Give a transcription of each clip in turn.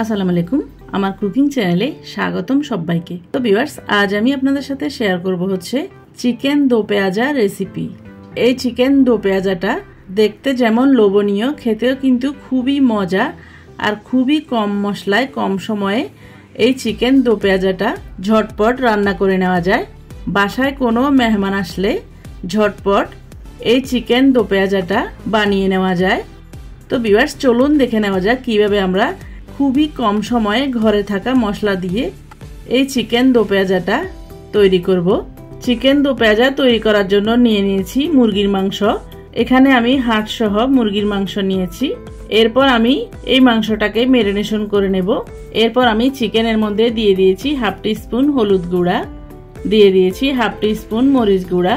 আসসালামু আলাইকুম, আমার কুকিং চ্যানেলে স্বাগতম সবাইকে। তো ভিউয়ার্স, আজ আমি আপনাদের সাথে শেয়ার করব হচ্ছে চিকেন দো পেঁয়াজা রেসিপি। এই চিকেন দো পেঁয়াজাটা দেখতে যেমন লোভনীয়, খেতেও কিন্তু খুবই মজা আর খুবই কম মশলায় কম সময়ে এই চিকেন দো পেঁয়াজাটা ঝটপট রান্না করে নেওয়া যায়। বাসায় কোনো মেহমান আসলে ঝটপট এই চিকেন দো পেঁয়াজাটা বানিয়ে নেওয়া যায়। তো ভিউয়ার্স, চলুন দেখে নেওয়া যাক কিভাবে আমরা খুবই কম সময়ে ঘরে থাকা মশলা দিয়ে এই চিকেন দো পেঁয়াজাটা তৈরি করব। চিকেন দো পেঁয়াজা তৈরি করার জন্য নিয়ে নিয়েছি মুরগির মাংস। এখানে আমি হাড় সহ মুরগির মাংস নিয়েছি। এরপর আমি এই মাংসটাকে ম্যারিনেশন করে নেব। এরপর আমি চিকেনের মধ্যে দিয়ে দিয়েছি হাফ টি স্পুন হলুদ গুঁড়া, দিয়ে দিয়েছি হাফ টি স্পুন মরিচ গুঁড়া,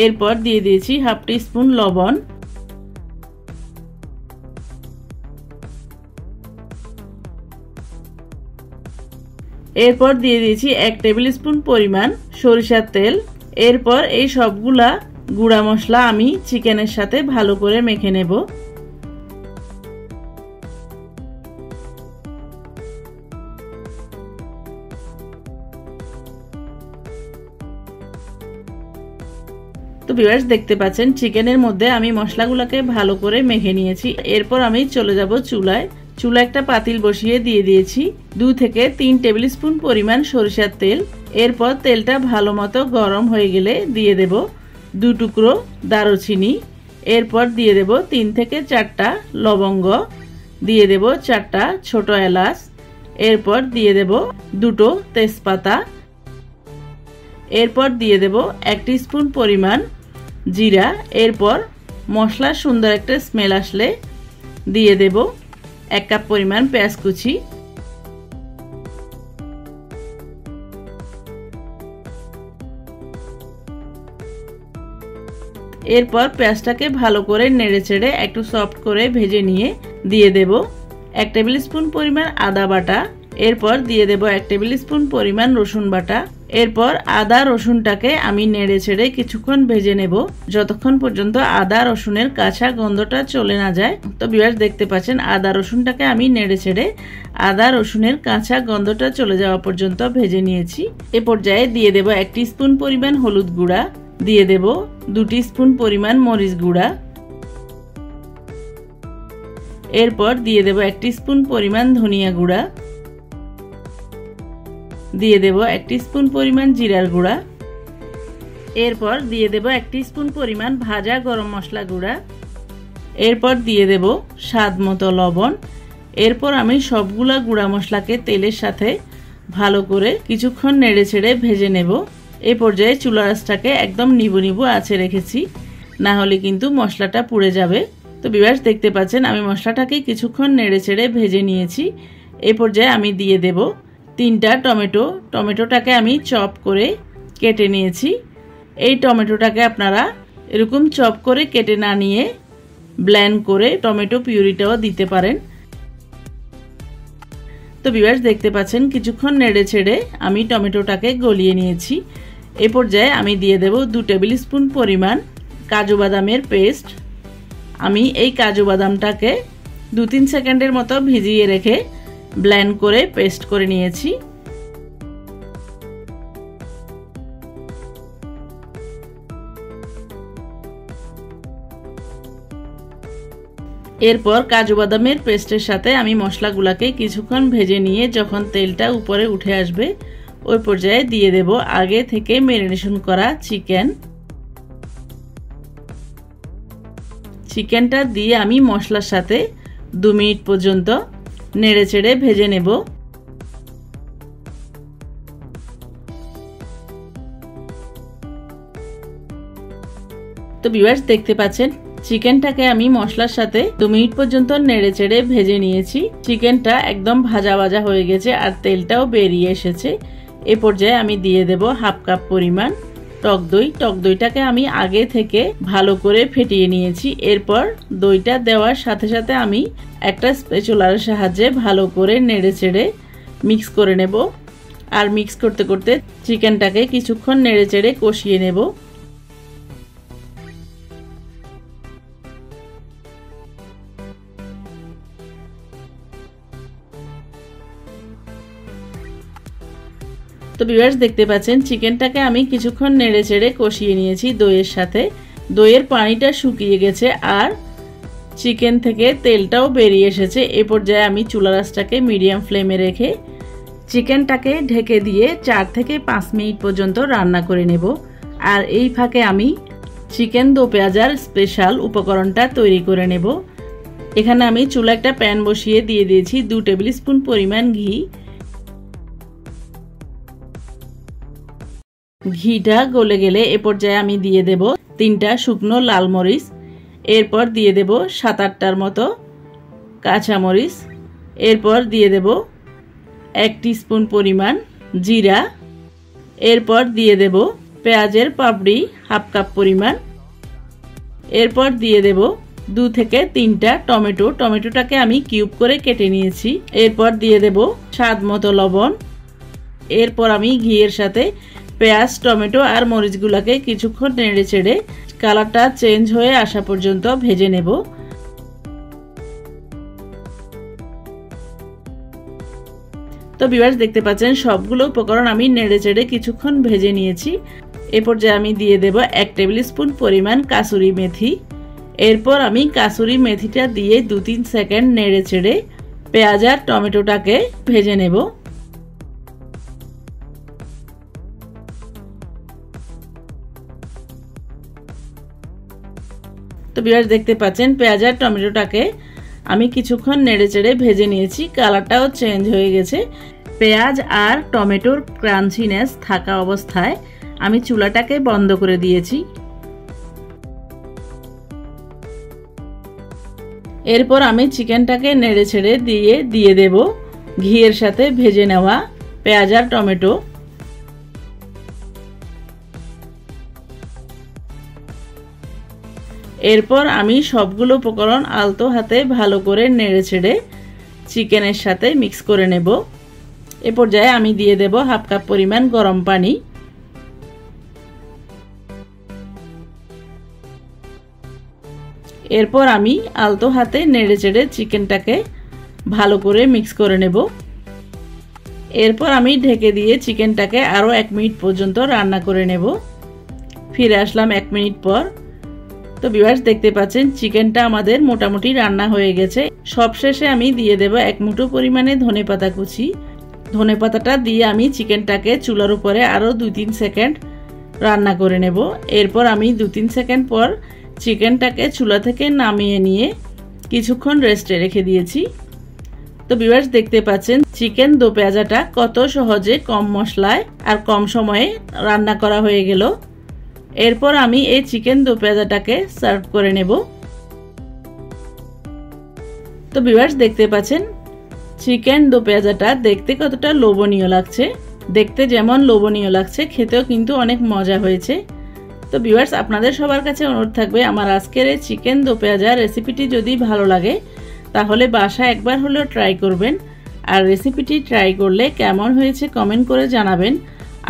এরপর দিয়ে দিয়েছি হাফ টি স্পুন লবণ, এরপর দিয়ে দিয়েছি 1 টেবিল স্পুন পরিমাণ সরিষার তেল। এরপর এই সবগুলা গুঁড়া মশলা আমি চিকেনের সাথে ভালো করে মেখে নেব। তো ভিউয়ার্স, দেখতে পাচ্ছেন চিকেনের মধ্যে আমি মশলাগুলোকে ভালো করে মেখে নিয়েছি। এরপর আমি চলে যাব চুলায়। চুলা একটা পাতিল বসিয়ে দিয়ে দিয়েছি 2 থেকে 3 টেবিল স্পুন পরিমাণ সরিষার তেল। এরপর তেলটা ভালো মতো গরম হয়ে গেলে দিয়ে দেব 2 টুকরো দারুচিনি, এরপর দিয়ে দেব 3 থেকে 4টা লবঙ্গ, দিয়ে দেব 4টা ছোট এলাচ, এরপর দিয়ে দেব 2টো তেজপাতা, এরপর দিয়ে দেব 1 টিস্পুন পরিমাণ জিরা। এরপর মশলার সুন্দর একটা স্মেল আসলে দিয়ে দেব 1 কাপ পরিমাণ পেঁয়াজ কুচি। এরপর পেঁয়াজটাকে ভালো করে নেড়েচেড়ে একটু সফট করে ভেজে নিয়ে দিয়ে দেব 1 টেবিল স্পুন পরিমাণ আদা বাটা, এরপর দিয়ে দেব 1 টেবিল স্পুন পরিমাণ রসুন বাটা। এরপর আদা রসুনটাকে আমি নেড়েচেড়ে কিছুক্ষণ ভেজে নেব, যতক্ষণ পর্যন্ত আদা রসুনের কাঁচা গন্ধটা চলে না যায়। তো ভিউয়ার্স, দেখতে পাচ্ছেন আদা রসুনটাকে আমি নেড়েচেড়ে আদা রসুনের কাঁচা গন্ধটা চলে যাওয়া পর্যন্ত ভেজে নিয়েছি। এ পর্যায়ে দিয়ে দেব 1 টিস্পুন পরিমাণ হলুদ গুঁড়া, দিয়ে দেব 2 টিস্পুন পরিমাণ মরিচ গুঁড়া, এরপর দিয়ে দেব 1 টিস্পুন পরিমাণ ধনিয়া গুঁড়া, দিয়ে দেব 1 টিস্পুন পরিমাণ জিরার গুঁড়া, এরপর দিয়ে দেব 1 টিস্পুন পরিমাণ ভাজা গরম মশলা গুঁড়া, এরপর দিয়ে দেব স্বাদ মতো লবণ। এরপর আমি সবগুলা গুঁড়া মশলাকে তেলের সাথে ভালো করে কিছুক্ষণ নেড়েচেড়ে ভেজে নেব। এই পর্যায়ে চুলার আঁচটাকে একদম নিবু নিবু আঁচে রেখেছি, না হলে কিন্তু মশলাটা পুড়ে যাবে। তো ভিউয়ার্স, দেখতে পাচ্ছেন আমি মশলাটাকে কিছুক্ষণ নেড়েচেড়ে ভেজে নিয়েছি। এই পর্যায়ে আমি দিয়ে দেব 3টা টমেটো। টমেটোটাকে আমি চপ করে কেটে নিয়েছি। এই টমেটোটাকে আপনারা এরকম চপ করে কেটে না নিয়ে ব্লেন্ড করে টমেটো পিউরিটাও দিতে পারেন। তো ভিউয়ার্স, দেখতে পাচ্ছেন কিছুক্ষণ নেড়েচেড়ে আমি টমেটোটাকে গলিয়ে নিয়েছি। এই পর্যায়ে আমি দিয়ে দেব 2 টেবিল স্পুন পরিমাণ কাজু বাদামের পেস্ট। আমি এই কাজু বাদামটাকে 2-3 সেকেন্ডের মতো ভিজিয়ে রেখে ব্লেন্ড করে পেস্ট করে নিয়েছি। এরপর কাজু বাদামের পেস্টের সাথে আমি মশলাগুলোকে কিছুক্ষণ ভেজে নিয়ে যখন তেলটা উপরে উঠে আসবে, ওই পর্যায়ে দিয়ে দেব আগে থেকে ম্যারিনেশন করা চিকেনটা দিয়ে আমি মশলার সাথে 2 মিনিট পর্যন্ত নেড়েচেড়ে ভেজে নেব। তো ভিউয়ার্স, দেখতে পাচ্ছেন চিকেনটাকে আমি মশলার সাথে 2 মিনিট পর্যন্ত নেড়েচেড়ে ভেজে নিয়েছি। চিকেনটা একদম ভাজা ভাজা হয়ে গেছে আর তেলটাও বেরিয়ে এসেছে। এ পর্যায়ে আমি দিয়ে দেব হাফ কাপ পরিমাণ টক দই। টক দইটাকে আমি আগে থেকে ভালো করে ফেটিয়ে নিয়েছি। এরপর দইটা দেওয়ার সাথে সাথে আমি একটা স্প্যাচুলার সাহায্যে ভালো করে নেড়েচেড়ে মিক্স করে নেব। আর মিক্স করতে করতে চিকেনটাকে কিছুক্ষণ নেড়েচেড়ে কষিয়ে নেব। তো ভিউয়ার্স দেখতে পাচ্ছেন চিকেনটাকে আমি কিছুক্ষণ নেড়ে চেড়ে কষিয়ে নিয়েছি দইয়ের সাথে। দইয়ের পানিটা শুকিয়ে গেছে আর চিকেন থেকে তেলটাও বেরিয়ে এসেছে। এ পর্যায়ে আমি চুলা আঁচটাকে মিডিয়াম ফ্লেমে রেখে চিকেনটাকে ঢেকে দিয়ে 4 থেকে 5 মিনিট পর্যন্ত রান্না করে নেব। আর এই ফাঁকে আমি চিকেন দো পেঁয়াজার স্পেশাল উপকরণটা তৈরি করে নেব। এখানে আমি চুলা একটা প্যান বসিয়ে দিয়ে দিয়েছি 2 টেবিল স্পুন পরিমাণ ঘি। ঘিটা গলে গেলে এ পর্যায়ে আমি দিয়ে দেব 3টা শুকনো লাল মরিচ, এরপর দিয়ে দেব 7-8টার মতো কাঁচামরিচ, এরপর দিয়ে দেব 1 টিস্পুন পরিমাণ জিরা, এরপর দিয়ে দেব পেঁয়াজের পাপড়ি হাফ কাপ পরিমাণ, এরপর দিয়ে দেব 2 থেকে 3টা টমেটো। টমেটোটাকে আমি কিউব করে কেটে নিয়েছি। এরপর দিয়ে দেব স্বাদ মতো লবণ। এরপর আমি ঘিয়ের সাথে পেঁয়াজ, টমেটো আর মরিচগুলোকে কিছুক্ষণ নেড়ে চেড়ে কালারটা চেঞ্জ হয়ে আসা পর্যন্ত ভেজে নেব। তো ভিউয়ার্স দেখতে পাচ্ছেন সবগুলো উপকরণ আমি নেড়ে চেড়ে কিছুক্ষণ ভেজে নিয়েছি। এ পর্যায়ে আমি দিয়ে দেব 1 টেবিল স্পুন পরিমাণ কাসুরি মেথি। এরপর আমি কাসুরি মেথিটা দিয়ে 2-3 সেকেন্ড নেড়ে চেড়ে পেঁয়াজ আর টমেটোটাকে ভেজে নেব। তো ভিউয়ার্স দেখতে পাচ্ছেন পেঁয়াজ আর টমেটোটাকে আমি কিছুক্ষণ নেড়ে চেড়ে ভেজে নিয়েছি। কালারটাও চেঞ্জ হয়ে গেছে। পেঁয়াজ আর টমেটোর ক্রাঞ্চিনেস থাকা অবস্থায় আমি চুলাটাকে বন্ধ করে দিয়েছি। এরপর আমি চিকেনটাকে নেড়ে ছেড়ে দিয়ে দেব ঘিয়ের সাথে ভেজে নেওয়া পেঁয়াজ আর টমেটো। এরপর আমি সবগুলো উপকরণ আলতো হাতে ভালো করে নেড়ে ছেড়ে চিকেনের সাথে মিক্স করে নেব। এ পর্যায়ে আমি দিয়ে দেব হাফ কাপ পরিমাণ গরম পানি। এরপর আমি আলতো হাতে নেড়ে চেড়ে চিকেনটাকে ভালো করে মিক্স করে নেব। এরপর আমি ঢেকে দিয়ে চিকেনটাকে আরও 1 মিনিট পর্যন্ত রান্না করে নেব। ফিরে আসলাম 1 মিনিট পর। তো ভিউয়ার্স দেখতে পাচ্ছেন চিকেনটা আমাদের মোটামুটি রান্না হয়ে গেছে। সবশেষে আমি দিয়ে দেব 1 মুঠো পরিমাণে ধনেপাতা কুচি। ধনেপাতাটা দিয়ে আমি চিকেনটাকে চুলার উপরে আরও 2-3 সেকেন্ড রান্না করে নেব। এরপর আমি 2-3 সেকেন্ড পর চিকেনটাকে চুলা থেকে নামিয়ে নিয়ে কিছুক্ষণ রেস্টে রেখে দিয়েছি। তো ভিউয়ার্স দেখতে পাচ্ছেন চিকেন দো পেঁয়াজাটা কত সহজে কম মশলায় আর কম সময়ে রান্না করা হয়ে গেল। এরপর আমি এই চিকেন দো পেঁয়াজাটাকে সার্ভ করে নেব। তো ভিউয়ার্স দেখতে পাচ্ছেন চিকেন দো পেঁয়াজাটা দেখতে কতটা লোভনীয় লাগছে। দেখতে যেমন লোভনীয় লাগছে খেতেও কিন্তু অনেক মজা হয়েছে। তো ভিউয়ার্স আপনাদের সবার কাছে অনুরোধ থাকবে আমার আজকের এই চিকেন দো পেঁয়াজা রেসিপিটি যদি ভালো লাগে তাহলে বাসায় একবার হলেও ট্রাই করবেন। আর রেসিপিটি ট্রাই করলে কেমন হয়েছে কমেন্ট করে জানাবেন।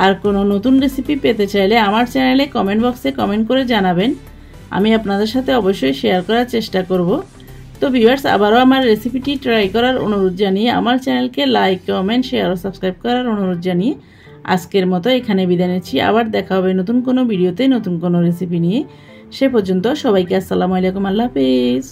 আর কোনো নতুন রেসিপি পেতে চাইলে আমার চ্যানেলে কমেন্ট বক্সে কমেন্ট করে জানাবেন। আমি আপনাদের সাথে অবশ্যই শেয়ার করার চেষ্টা করব। তো ভিউয়ার্স আবারও আমার রেসিপিটি ট্রাই করার অনুরোধ জানিয়ে আমার চ্যানেলকে লাইক, কমেন্ট, শেয়ার ও সাবস্ক্রাইব করার অনুরোধ জানিয়ে আজকের মতো এখানে বিদায় নিচ্ছি। আবার দেখা হবে নতুন কোনো ভিডিওতে নতুন কোনো রেসিপি নিয়ে। সে পর্যন্ত সবাইকে আসসালামু আলাইকুম, আল্লাহ হাফেজ।